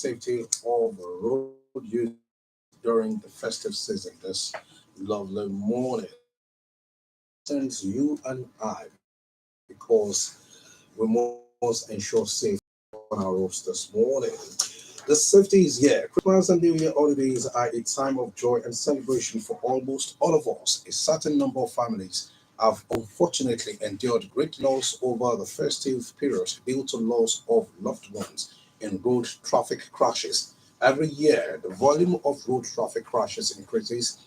safety of road use during the festive season this lovely morning. Concerns you and I because we must ensure safety on our roads this morning. The safety is here. Christmas and New Year holidays are a time of joy and celebration for almost all of us. A certain number of families have unfortunately endured great loss over the festive period due to loss of loved ones in road traffic crashes. Every year, the volume of road traffic crashes increases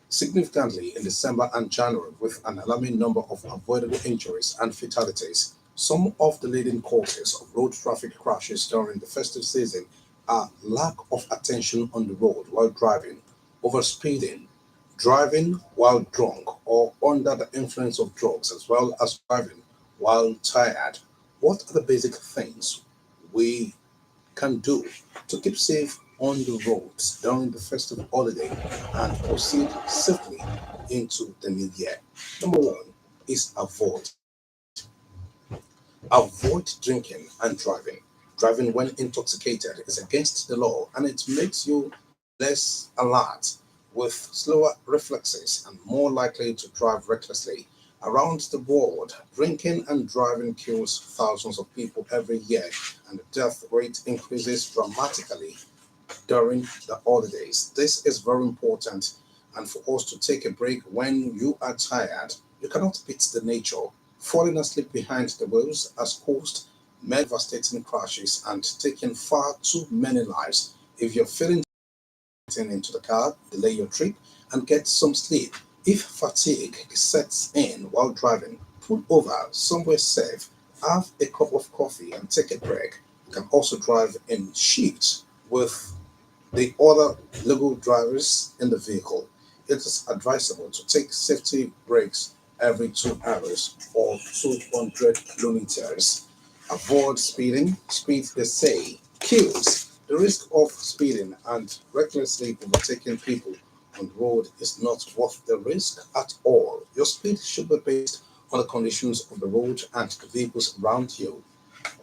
significantly in December and January, with an alarming number of avoidable injuries and fatalities. Some of the leading causes of road traffic crashes during the festive season are lack of attention on the road while driving, overspeeding, driving while drunk or under the influence of drugs, as well as driving while tired. What are the basic things we can do to keep safe on the roads during the festive holiday and proceed safely into the new year? Number one is avoid drinking and driving. Driving when intoxicated is against the law and it makes you less alert, with slower reflexes and more likely to drive recklessly. Around the world, drinking and driving kills thousands of people every year, and the death rate increases dramatically during the holidays. This is very important, and for us to take a break when you are tired. You cannot beat the nature. Falling asleep behind the wheels has caused many devastating crashes and taken far too many lives. If you're feeling getting into the car, delay your trip, and get some sleep. If fatigue sets in while driving, pull over somewhere safe, have a cup of coffee, and take a break. You can also drive in shifts with the other legal drivers in the vehicle. It is advisable to take safety breaks every 2 hours or 200 kilometers. Avoid speeding. Speed, they say, kills. The risk of speeding and recklessly overtaking people on the road is not worth the risk at all. Your speed should be based on the conditions of the road and the vehicles around you.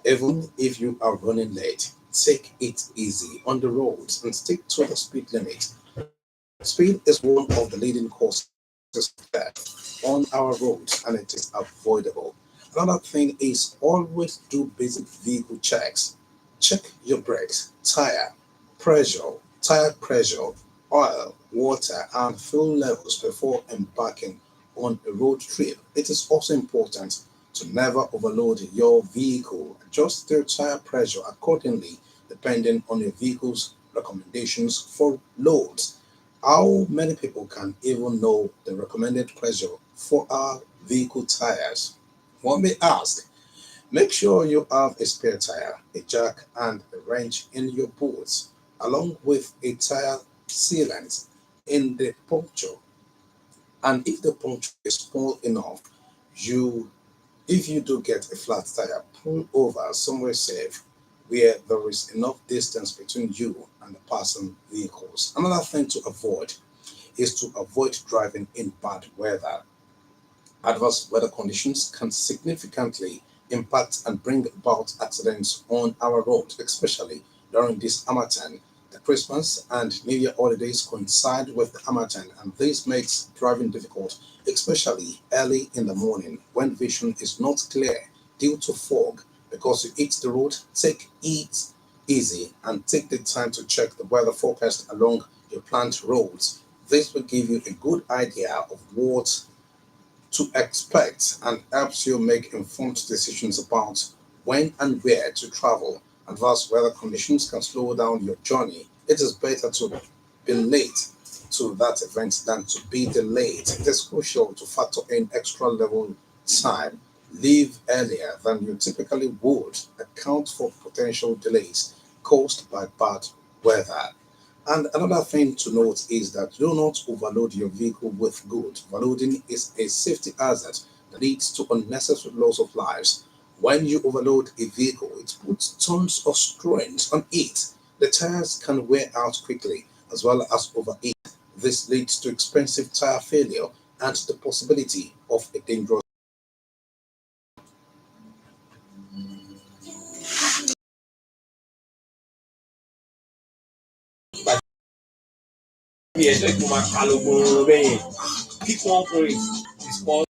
Even if you are running late, take it easy on the roads and stick to the speed limit. Speed is one of the leading causes of death on our roads and it is avoidable. Another thing is always do basic vehicle checks. Check your brakes, tire pressure, oil, water, and fuel levels before embarking on a road trip. It is also important to never overload your vehicle. Adjust the tire pressure accordingly depending on your vehicle's recommendations for loads. How many people can even know the recommended pressure for our vehicle tires? One may ask. Make sure you have a spare tire, a jack, and a wrench in your boots, along with a tire sealant in the puncture. And if the puncture is small enough, you if you do get a flat tire, pull over somewhere safe where there is enough distance between you and the passing vehicles. Another thing to avoid is to avoid driving in bad weather. Adverse weather conditions can significantly impact and bring about accidents on our roads, especially during this Harmattan. The Christmas and New Year holidays coincide with the Harmattan, and this makes driving difficult, especially early in the morning when vision is not clear due to fog. Because you hit the road, take it easy and take the time to check the weather forecast along your planned roads. This will give you a good idea of what to expect and helps you make informed decisions about when and where to travel. Adverse weather conditions can slow down your journey. It is better to be late to that event than to be delayed. It is crucial to factor in extra level time. Leave earlier than you typically would. Account for potential delays caused by bad weather. And another thing to note is that do not overload your vehicle with goods. Overloading is a safety hazard that leads to unnecessary loss of lives. When you overload a vehicle, it puts tons of strains on it. The tires can wear out quickly as well as overheat. This leads to expensive tire failure and the possibility of a dangerous ẹ̀ṣọ́ ìpò máa ka lógun bẹ́yẹn. Pick one point, discuss.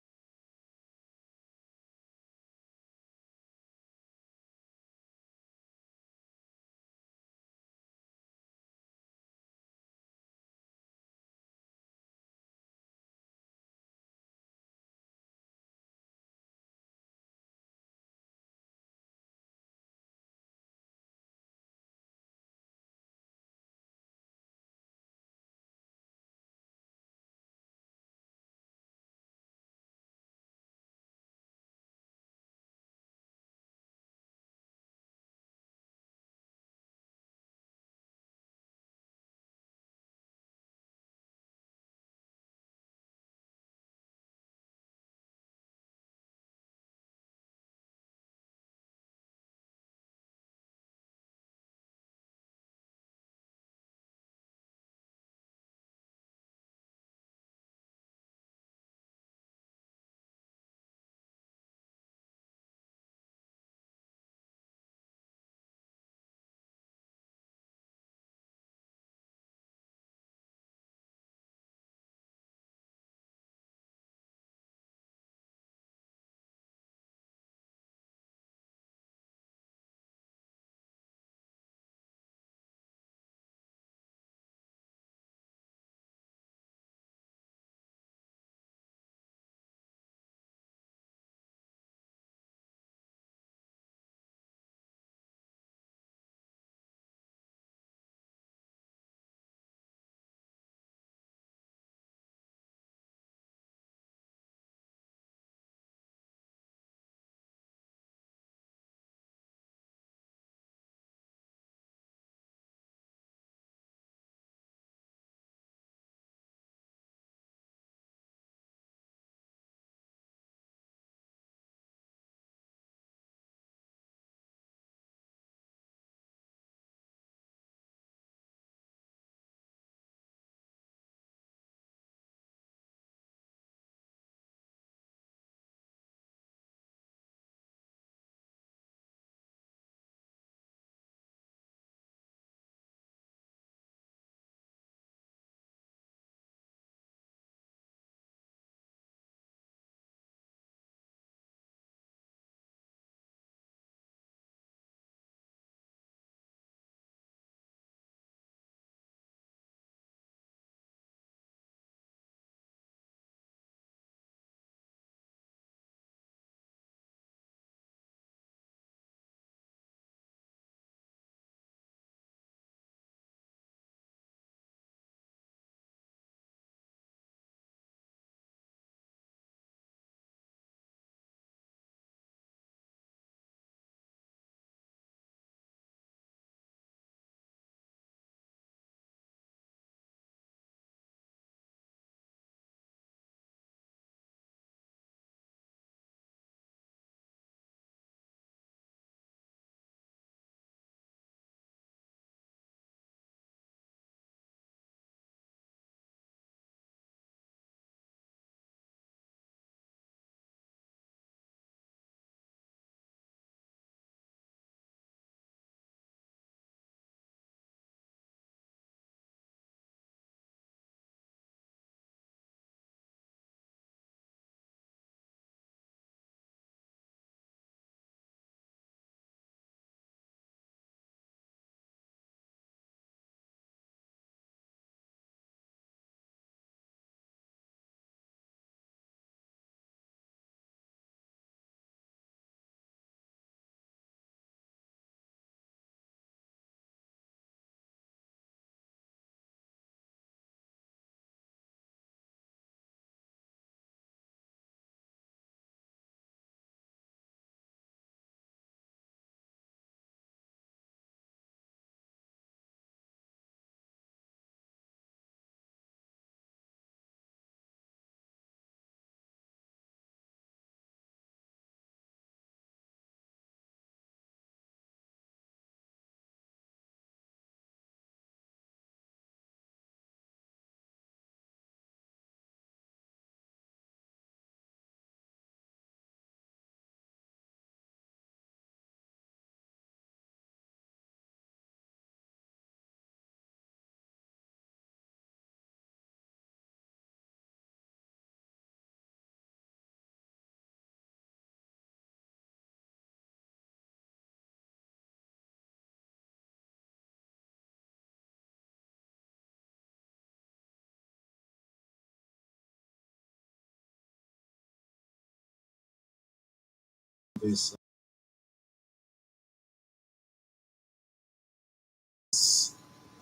this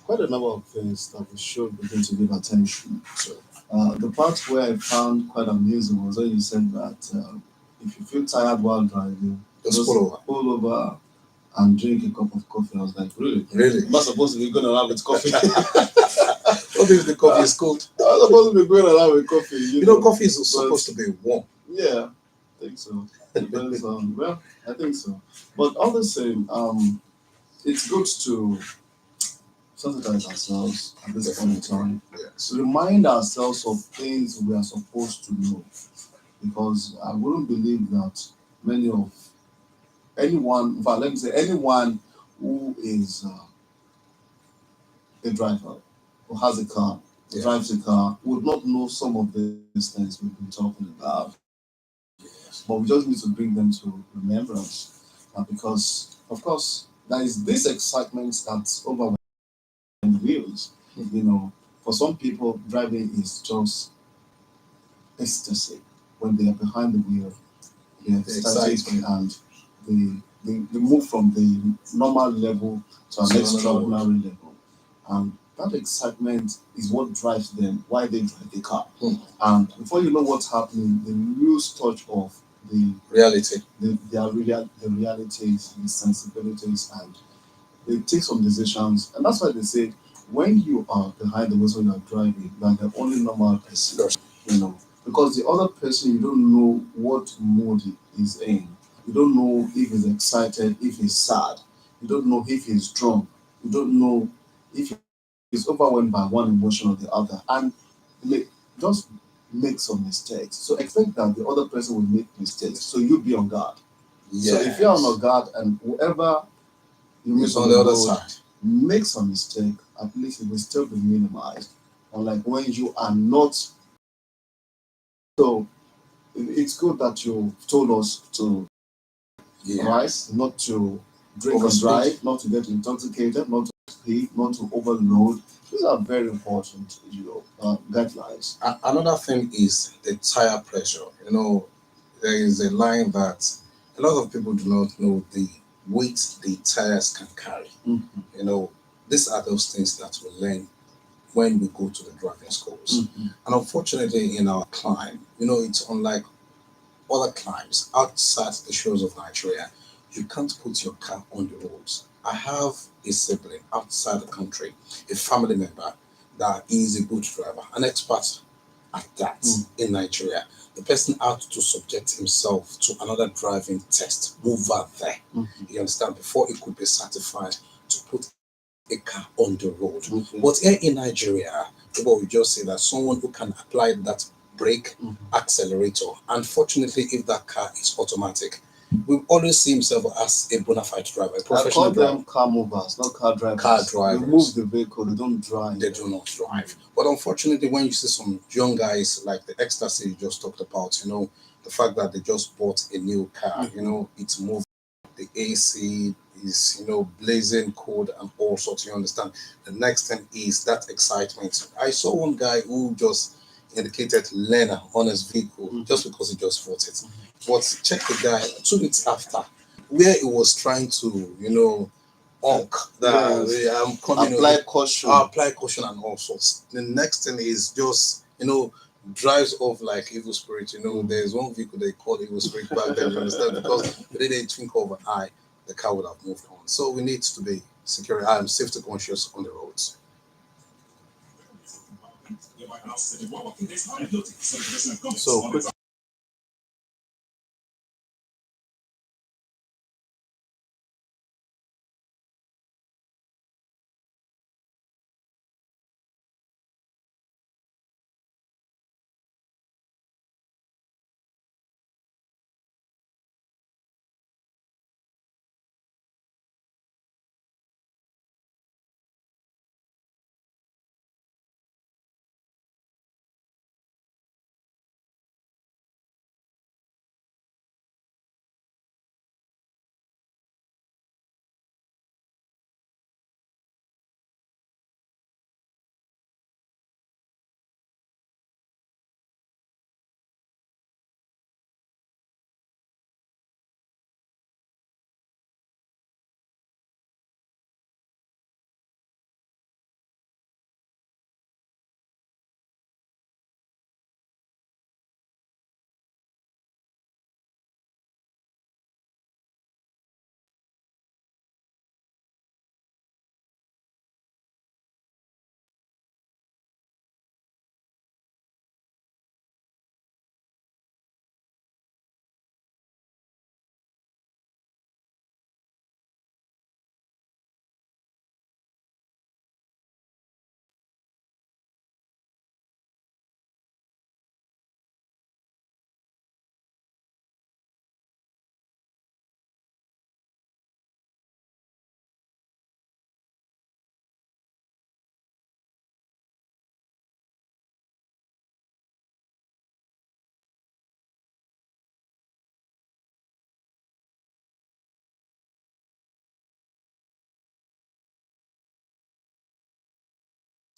quite a number of things that we should begin to give attention to. The part where I found quite amusing was when you said that if you feel tired while driving, Just pull pull over and drink a cup of coffee. I was like, really? Really? I'm not supposed to be going around with coffee. What if the coffee is cold? I'm not supposed to be going around with coffee. You know, coffee is supposed to be warm. Yeah, I think so. Depends on, well, I think so. But all the same, it's good to sensitize ourselves at this point in time. Yes. Remind ourselves of things we are supposed to know. Because I wouldn't believe that many of anyone, well, let me say anyone who is a driver, who has a car, Yeah. drives a car, would not know some of these things we've been talking about. Yes. But we just need to bring them to remembrance. Because, of course, there is this excitement that's overwhelming wheels. You know, for some people, driving is just ecstasy. When they are behind the wheel, they are ecstatic and they move from the normal level to an extraordinary level. And that excitement is what drives them, why they drive the car. And before you know what's happening, they lose touch of the reality, the realities, the sensibilities, and they take some decisions. And that's why they say when you are behind the wheel when you are driving, you are the only normal person, you know, because the other person you don't know what mood he is in. You don't know if he's excited, if he's sad. You don't know if he's drunk. You don't know if he's overwhelmed by one emotion or the other. And just make some mistakes. So expect that the other person will make mistakes. So you be on guard. Yes. So if you're on guard and whoever you miss on the other side make some mistake, at least it will still be minimized. Unlike when you are not. So it's good that you told us to rise, not to drink and drive, not to get intoxicated, not to speed, not to overload. These are very important, guidelines. Another thing is the tire pressure. You know, there is a line that a lot of people do not know the weight the tires can carry. Mm-hmm. You know, these are those things that we learn when we go to the driving schools. Mm-hmm. And unfortunately, in our climb, you know, it's unlike other climbs outside the shores of Nigeria. You can't put your car on the roads. I have a sibling outside the country, a family member that is a good driver, an expert at that in Nigeria. The person had to subject himself to another driving test over there. You understand? Before he could be certified to put a car on the road. But here in Nigeria, people will just say that someone who can apply that brake, accelerator, unfortunately, if that car is automatic, we always see himself as a bona fide driver, a professional driver. I call them car movers, not car drivers. Car drivers. They move the vehicle, they don't drive. They do not drive. But unfortunately, when you see some young guys like the ecstasy you just talked about, you know, the fact that they just bought a new car, you know, it's moving, the AC is, you know, blazing cold and all sorts, you understand. The next thing is that excitement. I saw one guy who just indicated learner on his vehicle just because he just bought it. But check the guy 2 weeks after, where he was trying to, you know, that I'm coming apply caution and all sorts. The next thing is just, you know, drives off like evil spirit. You know, there's one vehicle they call evil spirit back then, you understand? Because within a twinkle of an eye, the car would have moved on. So we need to be secure and safety conscious on the roads. So quick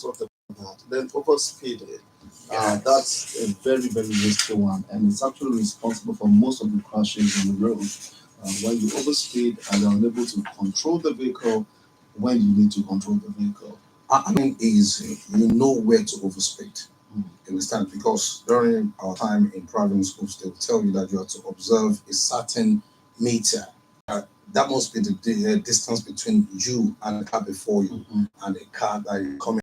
Sort of that. Then overspeeding. That's a very, very risky one, and it's actually responsible for most of the crashes on the road. When you overspeed and you're unable to control the vehicle when you need to control the vehicle. I mean, is you know where to overspeed. You understand? Because during our time in driving schools, they will tell you that you have to observe a certain meter. That must be the distance between you and the car before you and a car that is coming.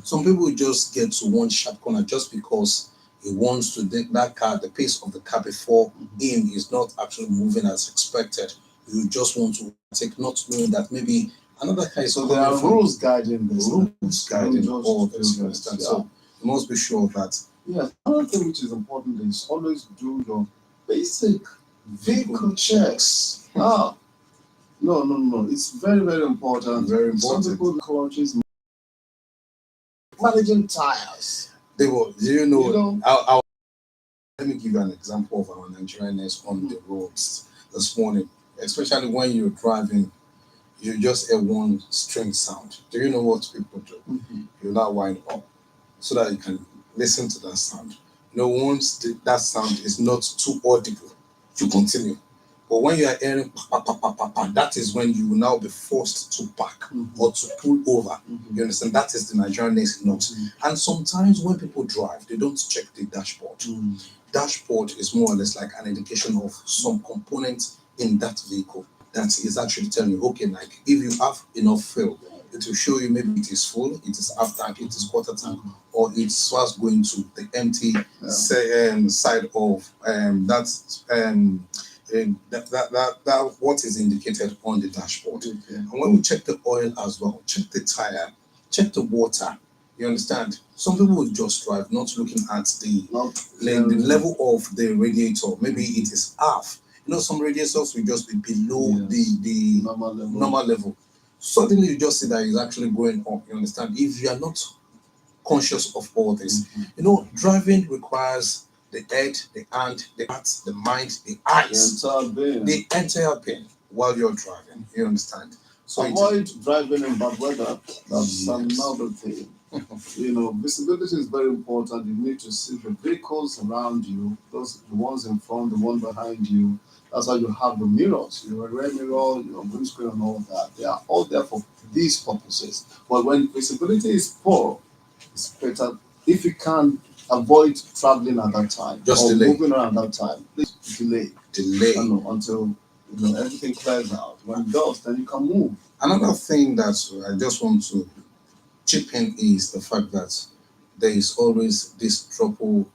Some people just get to one sharp corner just because he wants to that car, the pace of the car before him is not actually moving as expected. You just want to take, not knowing that maybe another car is So coming there are from rules guiding this. rules guiding Don't all just this. do You this, understand? yeah. So you must be sure that Yes, another thing which is important is always do your basic vehicle checks. No. It's very, very important. very Some important. people clutches managing tires. They will. Do you know? You know, Let me give you an example of our Nigerianness on the roads this morning. Especially when you're driving, you just hear one strange sound. Do you know what people do? You now wind up so that you can listen to that sound. You know, once that sound is not too audible, you continue. But when you are hearing pa, pa, pa, pa, pa, that is when you will now be forced to park or to pull over. You understand? That is the Nigerianness note. And sometimes when people drive, they don't check the dashboard. Dashboard is more or less like an indication of some component in that vehicle that is actually telling you, okay, like if you have enough fuel, it will show you maybe it is full, it is half tank, it is quarter tank, or it's fast going to the empty side of that what is indicated on the dashboard. And when we check the oil as well, check the tire, check the water. You understand? Some people will just drive not looking at the level of the radiator. Maybe it is half. You know, some radiators will just be below the normal level. Suddenly you just see that it's actually going up. You understand? If you are not conscious of all this, you know, driving requires the head, the hand, the heart, the mind, the eyes, the entire being while you're driving. You understand? So avoid driving in bad weather. That's another thing. You know, visibility is very important. You need to see the vehicles around you, those the ones in front, the one behind you. That's why you have the mirrors, your rear mirror, your windscreen, and all that. They are all there for these purposes. But when visibility is poor, it's better if you can avoid traveling at that time Just or delay. moving around that time. Please delay. Until everything clears out. When it does, then you can move. Another thing that I just want to chip in is the fact that there is always this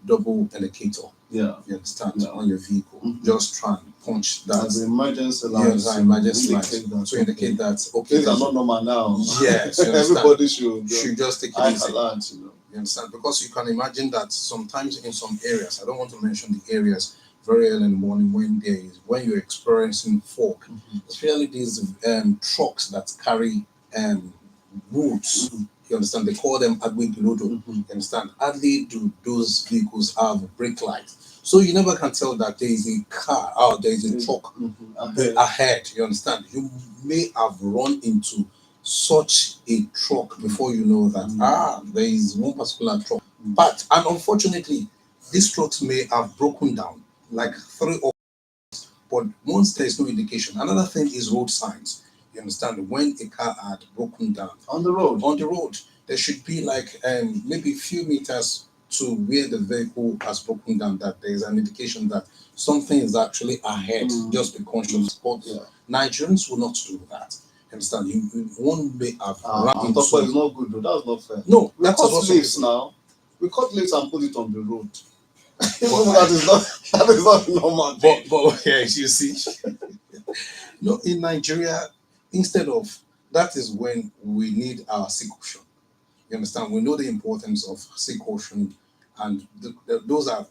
double indicator. Yeah. You understand? On your vehicle. Just try and punch that. As an emergency light. Yes, emergency light. To indicate that okay. Things are not normal now. Yes, everybody should just take it easy. Alert, you know. You understand? Because you can imagine that sometimes in some areas, I don't want to mention the areas, very early in the morning when you're experiencing fog, especially these trucks that carry goods. You understand? They call them agbigilodo. You understand? Hardly do those vehicles have brake lights. So you never can tell that there is a car or there is a truck ahead. You understand? You may have run into such a truck before you know that there is one particular truck. But and unfortunately, these trucks may have broken down like 3 or 4. But once there is no indication, another thing is road signs. You understand? When a car had broken down on the road, there should be like maybe a few meters to where the vehicle has broken down, that there is an indication that something is actually ahead. Just be conscious. But Nigerians will not do that. Understand? One may have run into. It's not good though. That's not fair. No, we cut leaves now. We cut leaves and put it on the road. that is not normal. But yeah, you see, no, in Nigeria, instead of that is when we need our sea caution. You understand? We know the importance of sea caution, and those are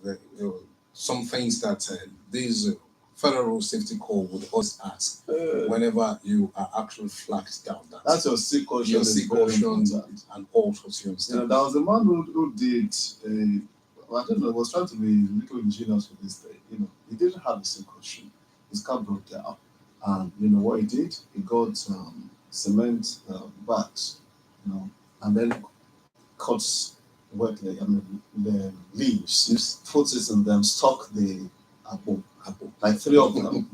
some things that these Federal Safety Corps would always ask whenever you are actually flagged down. That's your sea caution. Your sea caution and all sorts. You understand? You know, there was a man who did I don't know, was trying to be a little ingenious with this thing. You know, he didn't have a sea caution. His car broke down. And you know what he did? He got cement bags, and then cuts the leaves, puts it in them, stock the apple, like three of them,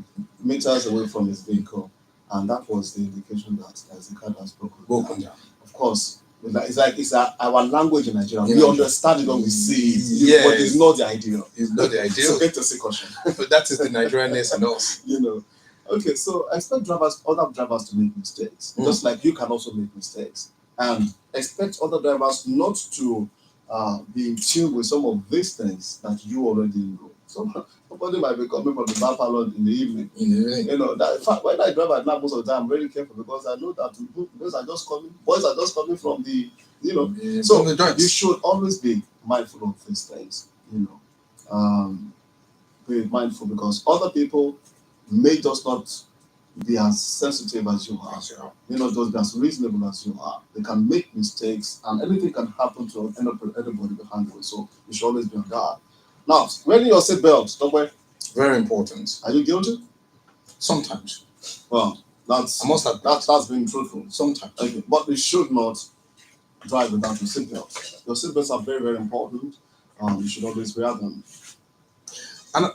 meters away from his vehicle, and that was the indication that the car has broken down. Of course, it's our language in Nigeria. We understand it when we see it, but it's not the ideal. It's not the ideal. So get to see caution. But that is the Nigerianness in us. Okay, so expect other drivers to make mistakes, just like you can also make mistakes, and expect other drivers not to be in tune with some of these things that you already know. Somebody might be coming from the Babalola in the evening. That when I drive at night, most of the time I'm very careful because I know that boys are just coming from the, so you should always be mindful of these things. Be mindful because other people may just not be as sensitive as you are. Just be as reasonable as you are. They can make mistakes and anything can happen to anybody behind the wheel. So you should always be on guard. Now, wearing your seatbelt, don't wear. Very important. Are you guilty? Sometimes. Well, that's being truthful. Sometimes. Okay. But you should not drive without your seatbelt. Your seatbelts are very, very important. You should always wear them. And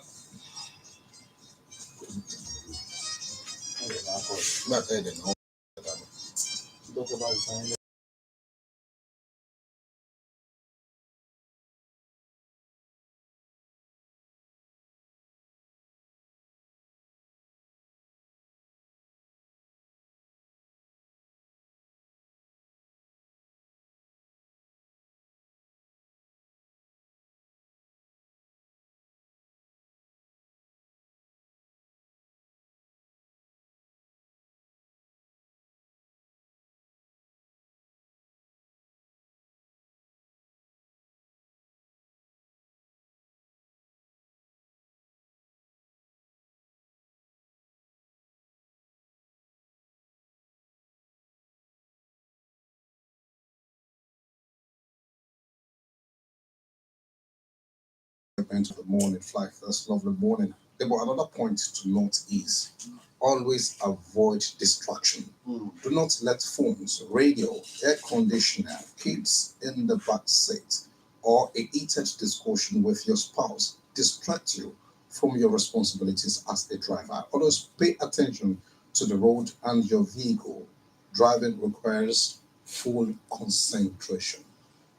into the morning flight, this lovely morning. But another point to note is always avoid distraction. Do not let phones, radio, air conditioner, kids in the back seat, or a heated discussion with your spouse distract you from your responsibilities as a driver. Always pay attention to the road and your vehicle. Driving requires full concentration.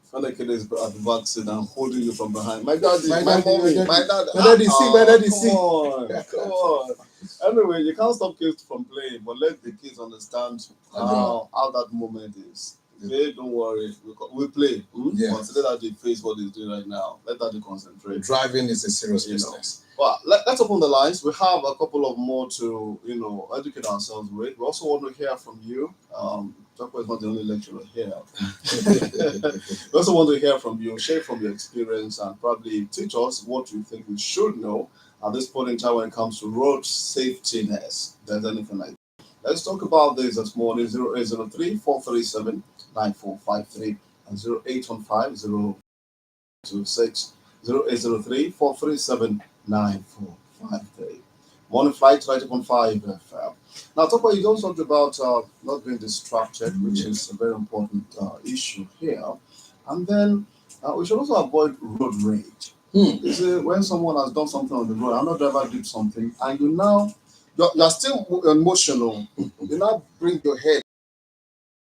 When the kid is at the back seat and holding you from behind. My daddy, my daddy. Come on. Anyway, you can't stop kids from playing, but let the kids understand how that moment is. They don't worry. We play. Consider that they face what they're doing right now. Let that they concentrate. Driving is a serious business. Well, let's open the lines. We have a couple of more to educate ourselves with. We also want to hear from you. Jacko is not the only lecturer here. We also want to hear from you, share from your experience, and probably teach us what you think we should know at this point in time when it comes to road safetyness. If there's anything like that. Let's talk about this morning. 0803 437 9453 and 0815 026 0803 437 9453. Morning flight 90.5 FM. Now, talk about you don't talk about not being distracted, which is a very important issue here. And then we should also avoid road rage. You see, when someone has done something on the road, another driver did something, and you're still emotional. You now bring your head.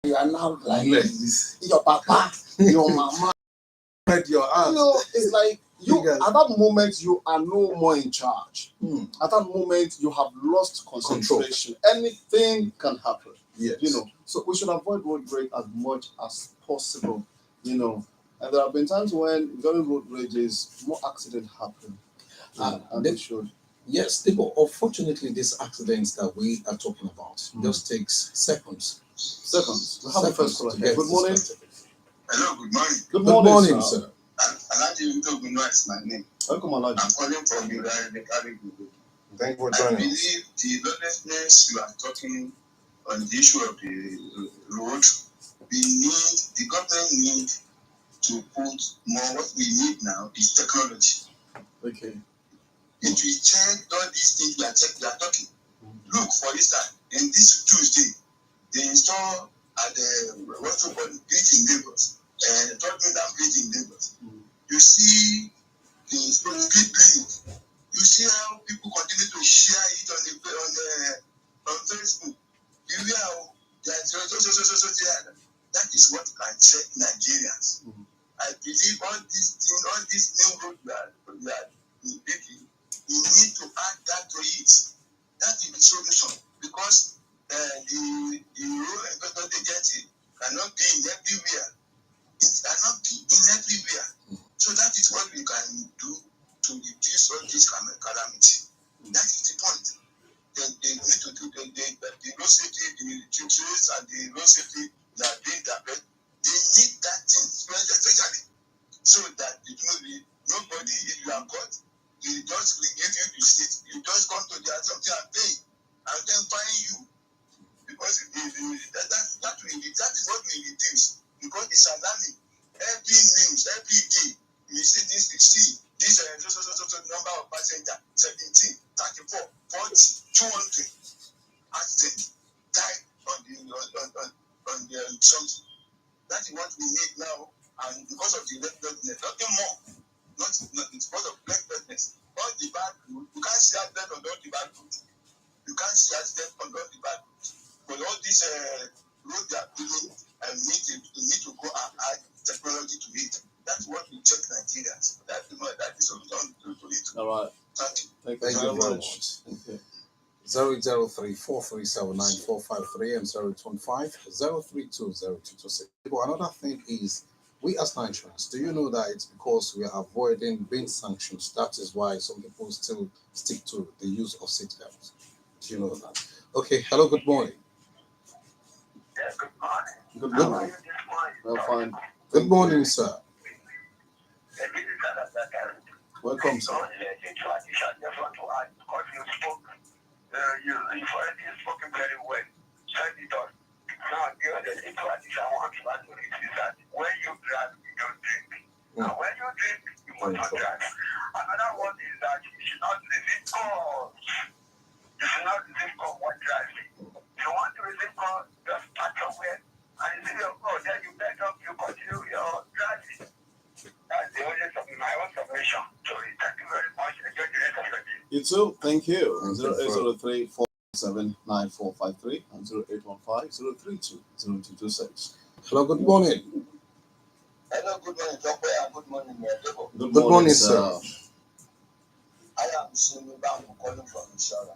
You are now like your papa, your mama, your aunt. it's like at that moment you are no more in charge. At that moment you have lost concentration. Anything can happen. So we should avoid road rage as much as possible. And there have been times when during road rages more accidents happen. And they should. Yes, unfortunately, these accidents that we are talking about just takes seconds. We have the first caller here. Good morning. Hello, good morning. Good morning, sir. Adeyinka is my name. Welcome, Alhaji. I'm calling from the Caribbean. Thank you for I joining us. believe the lawlessness you are talking on the issue of the road, the government need to put more. What we need now is technology. Okay. If we check all these things we are talking. Look, for instance, in this Tuesday, they install and what's so called bridge in Lagos, talking down bridge in Lagos. You see the speed limit. You see how people continue to share it on Facebook. You hear how that is what can check Nigerians. I believe all these things, all these new road we are making, you need to add that to it. That is the solution, because the road enforcement agency cannot be in everywhere. It cannot be in everywhere. So that is what we can do to reduce all this calamity. That is the point. They need to do the road safety, the trails and the road safety that are doing their best. They need that thing especially, so that nobody, if you are caught, they just give you the seat. You just come to their something and pay, and then fine you, because that is what we reduce, because it's alarming. Every news, every day, you see this number of passengers, 17, 34, 40, 200 accidents died on the something. That is what we need now, and because of the recklessness, nothing more. Not it's because of recklessness. All the bad road, you can't see accident on all the bad road. You can't see accident on all the bad road. But all these roads they are building, and we need to go and add technology to it. That's what we check Nigerians. That is solution to it. All right. Thank you. Thank Thank you you very very much. much. Okay. 00343794453 and 025 But another thing is, we as Nigerians, do you know that it's because we are avoiding being sanctioned? That is why some people still stick to the use of seatbelts. Do you know that? Okay, hello, good morning. Yeah, good morning. Good Good, morning. Well, fine. good morning, sir. Welcome, sir. You've already spoken very well. Said it all. Now, the other thing I want to add to it is that when you drive, you don't drink. And when you drink, you must not drive. Another one is that you should not receive calls. You should not receive calls when driving. If you want to receive calls, just start somewhere and you see your call. Then you back up, you continue your driving. That's the only my own submission. So thank you very much. Enjoy the rest of your day. You too. Thank you. Thank you. 0803-477-9453 and 0815-032-0226. Hello, good morning. Hello, good morning, Doctor, and good morning, Debo. Good morning, sir. I am Simi Bang calling from Ishara.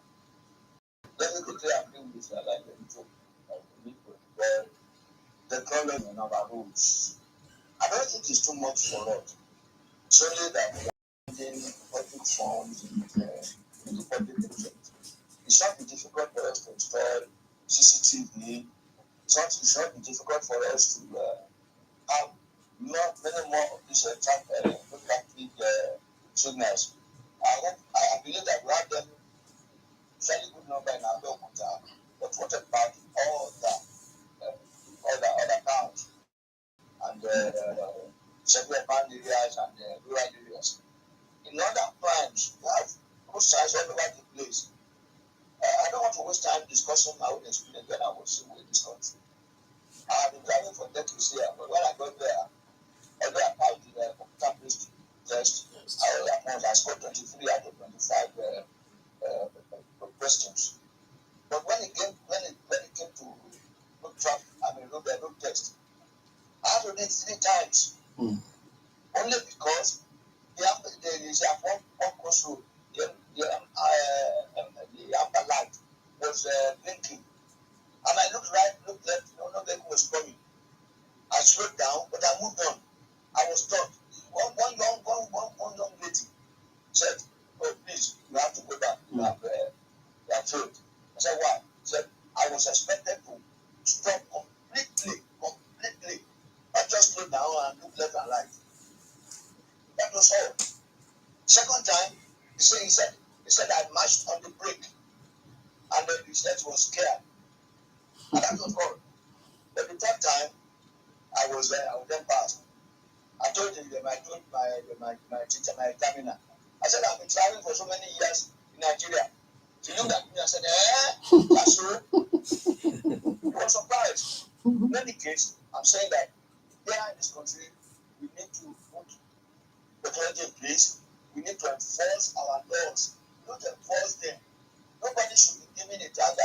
Let me quickly agree with you like the problem in our rules. I don't think it's too much for us. It's only that we are getting public funds in the public interest. It's not be difficult for us to install CCTV. It's not be difficult for us to have many more of these traffic signals. I believe that we have them fairly good number in our Abeokuta, but what about all the other towns and semi-urban areas and rural areas? In other times, we have both sides all over the place. I don't want to waste time discussing my own experience when I was in this country. I have been driving for decades here, but when I got there, although I passed the computer-based test, I scored 23 out of 25 questions. But when it came to road traffic, road test, I had to read 3 times. Only because there is one crossroad. The amber light was blinking, and I looked right, looked left. No vehicle was coming. I slowed down, but I moved on. I was stopped. One young lady said, "Oh, please, you have to go back. You have failed." I said, "Why?" She said, "I was expected to stop completely, not just slow down and look left and right." That was all. Second time, he said I marched on the brake, and then he said he was scared, and that was all. But the third time, I was then passed. I told him that I told my teacher, my examiner. I said, "I've been traveling for so many years in Nigeria." He looked at me and said, "That's so." He was surprised. In any case, I'm saying that here in this country, we need to put technology in place. We need to enforce our laws, not enforce them. Nobody should be given a driver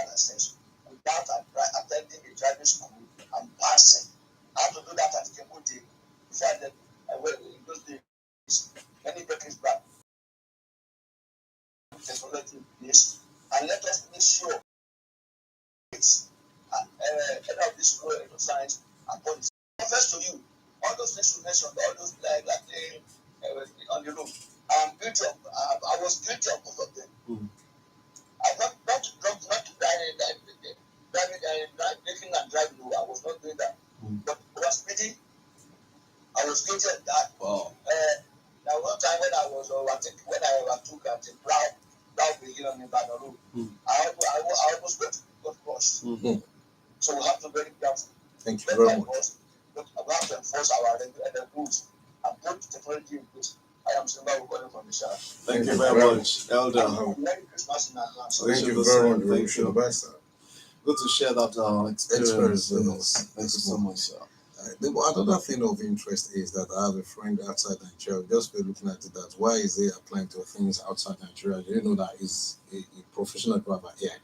license without attending a driving school and passing. I have to do that at Temitope before I left. In those days, many decades back, technology in place, and let us make sure it's any of this road exercise and policy. Confess to you, all those things you mentioned, all those on the road, I'm guilty of. I was guilty of both of them. I not drinking and driving. No, I was not doing that. But was speeding. I was guilty of that. Wow. There was one time when I overtook at a plow beginning in Babalola, I almost got crushed. So we have to be very careful. Thank you very much. But we have to enforce our rules and put technology in place. I am Simba calling from the shower. Thank you very much, Elder. Merry Christmas in advance. Thank you very much. Thank you. Good to share that experience with us. Thank you so much, sir. Another thing of interest is that I have a friend outside Nigeria. Just be looking at it that why is he applying to things outside Nigeria? You know that he's a professional driver here.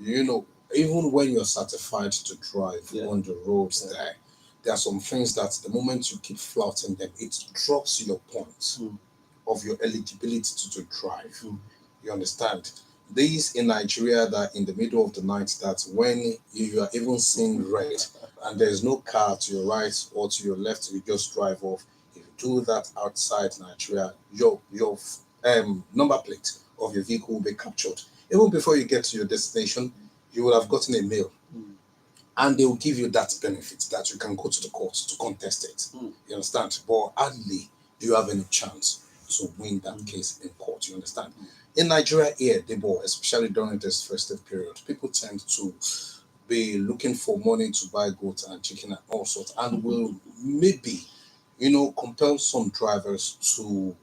You know, even when you're certified to drive on the roads there are some things that the moment you keep flouting them, it drops your points of your eligibility to drive. You understand? These in Nigeria that in the middle of the night, that when you are even seeing red and there's no car to your right or to your left, you just drive off. If you do that outside Nigeria, your number plate of your vehicle will be captured. Even before you get to your destination, you will have gotten a mail. And they will give you that benefit that you can go to the court to contest it. You understand? But hardly do you have any chance to win that case in court. You understand? In Nigeria here, Debo, especially during this festive period, people tend to be looking for money to buy goat and chicken and all sorts, and will maybe, compel some drivers to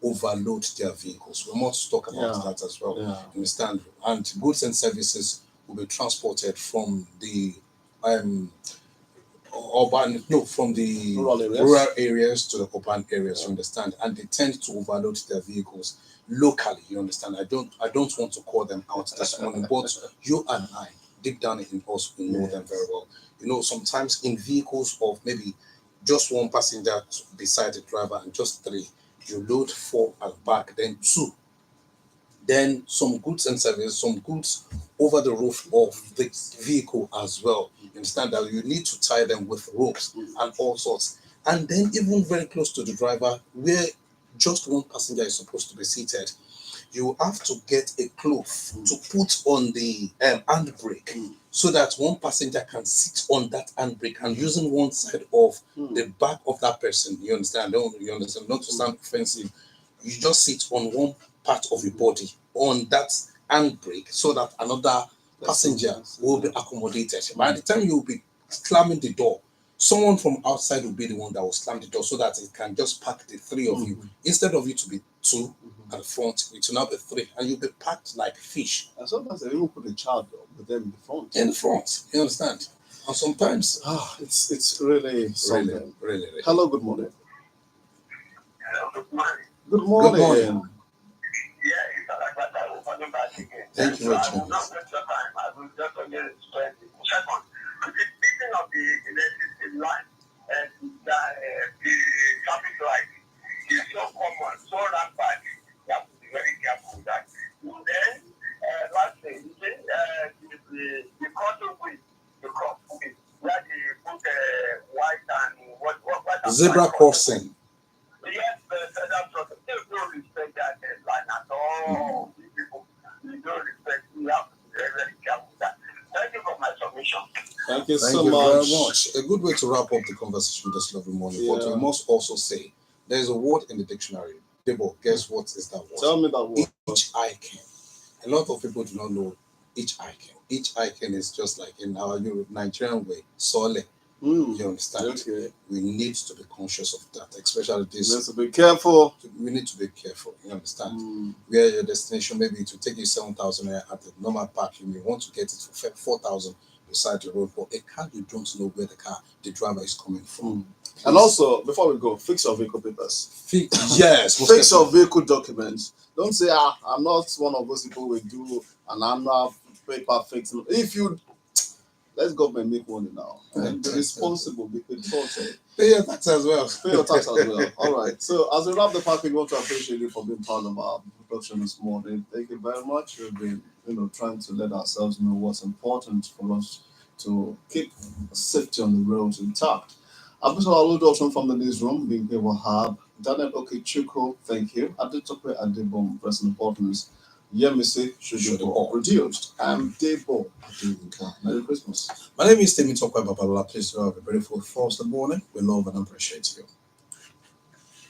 overload their vehicles. We must talk about that as well. You understand? And goods and services will be transported from the rural areas to the urban areas. You understand? And they tend to overload their vehicles locally. You understand? I don't want to call them out this morning, but you and I, deep down in us, we know them very well. Sometimes in vehicles of maybe just one passenger beside the driver and just three, you load 4 at back, then 2. Then some goods and services, some goods over the roof of the vehicle as well. You understand that you need to tie them with ropes and all sorts. And then even very close to the driver, where just one passenger is supposed to be seated, you have to get a cloth to put on the handbrake so that one passenger can sit on that handbrake and using one side of the back of that person. You understand? You understand? Not to sound offensive. You just sit on one part of your body on that handbrake so that another passenger will be accommodated. By the time you will be slamming the door, someone from outside will be the one that will slam the door so that it can just pack the 3 of you. Instead of you to be 2 at the front, it will now be 3, and you'll be packed like fish. And sometimes they even put a child with them in the front. In the front, you understand? And sometimes it's really something. Really. Hello, good morning. Hello, good morning. Good morning. Good morning. It's like that. I will come back again. Thank you very I will much. not waste your time. I will just only explain it. Second, speaking of the electricity line and the traffic light is so common, so rampant. You have to be very careful with that. And then, last thing, the cotton wheel, where they put white and what Zebra crossing. Yes, that's what they don't respect that line at all. People, they don't respect. We have to be very, very careful with that. Thank you for my submission. Thank you Thank so you much. very much. A good way to wrap up the conversation this lovely morning. But Yeah. we must also say there's a word in the dictionary. Debo, guess what is that word? Tell me that word. Hitchhiking. A lot of people do not know hitchhiking. Hitchhiking is just like in our Nigerian way, sole. You understand? Okay. We need to be conscious of that, especially this. We have to be careful. We need to be careful. You understand? Where your destination, maybe it will take you 7,000 at the normal park, you may want to get it for 4,000 beside the road, but a car you don't know where the driver is coming from. And also, before we go, fix your vehicle papers. Yes, Fix your vehicle documents. Don't say, I'm not one of those people who do and I'm not paper fixing. If you let government make money now and be responsible, be controlled. Pay your tax as well. Pay your tax as well. All right. So as we wrap the package, we want to appreciate you for being part of our production this morning. Thank you very much. We've been, trying to let ourselves know what's important for us to keep safety on the roads intact. I've got a load option from the newsroom, being here Wahab, Daniel Okechukwu, thank you. Adeyinka Adebo, pressing buttons. Yemisi Shudubo produced. I'm Debo Adeyinka. Merry Christmas. My name is Temitope Babalola. Please have a beautiful Thursday morning. We love and appreciate you.